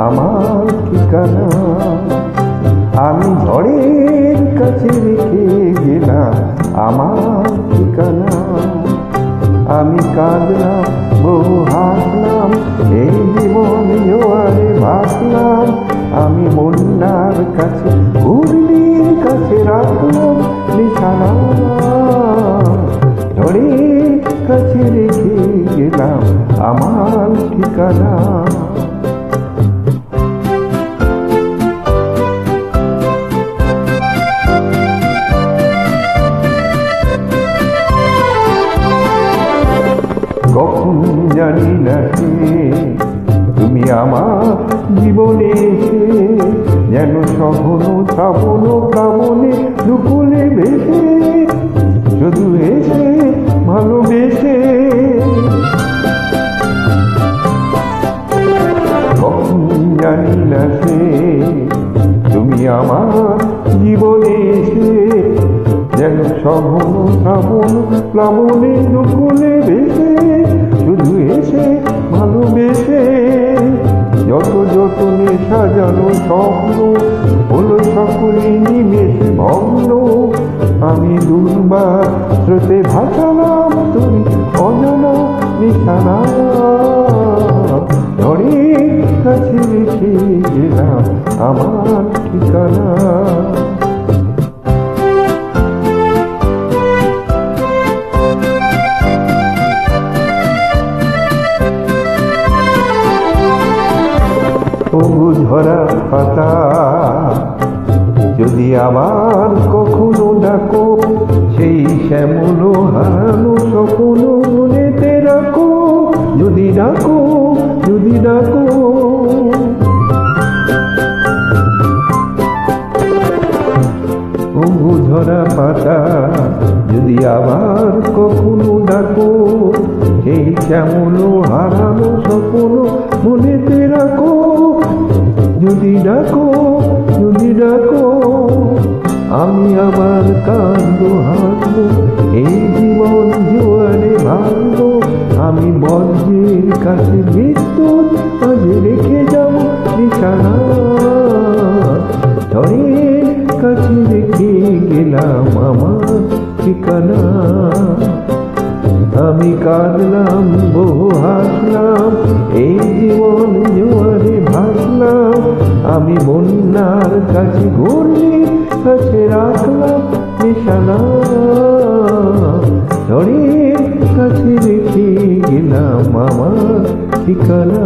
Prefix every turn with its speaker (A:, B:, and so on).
A: আমার ঠিকানা। আমি ঝড়ের কাছে রেখে গেলাম আমার ঠিকানা। আমি কাঁদলাম, বহু হাসলাম, এই জীবন জোয়ারে ভাসলাম। আমি বন্যার কাছে, ঘূর্ণির কাছে রাখলাম নিশানা। ঝড়ের কাছে রেখে গেলাম আমার ঠিকানা। কখন জানি না সে তুমি আমার জীবনে এসে, যেন সঘন শ্রাবণ প্লাবনে দুকুলে ভেসে, শুধু এসে ভালোবেসে। কখন জানি না সে তুমি আমার জীবনে এসে, যেন সঘন শ্রাবণ প্লাবনে দুকুলে ভেসে, শুধু এসে ভালোবেসে। যত যত সাজানো স্বপ্ন হলো সকলে নিমেষে ভগ্ন। আমি দুর্বার স্রোতে ভাসালাম তুমি অজানা নিশানা। ঝড়ের কাছে রেখে গেলাম আমার ঠিকানা। তবু ঝরা পাতা যদি আবার কখনো ডাকো, সেই শ্যামল হারানো স্বপ্ন মনেতে রাখো। যদি ডাকো, যদি ডাকো। তবু ঝরা পাতা যদি আবার কখনো ডাকো, সেই শ্যামল হারানো স্বপ্ন মনেতে রাখো। যদি ডাকো, যদি ডাকো। আমি আবার কাঁদবো, হাসবো, এই জীবন জোয়ারে ভাঙবো। আমি বজ্রের কাছে মৃত্যুর মাঝে রেখে যাবো নিশানা। ঝড়ের কাছে রেখে গেলাম আমার ঠিকানা। আমি কাঁদলাম, বহু হাসলাম, এই জীবন জোয়ারে ভাসলাম। আমি বন্যার কাছে, ঘূর্ণির কাছে রাখলাম নিশানা। ঝড়ের কাছে রেখে গেলাম আমার ঠিকানা।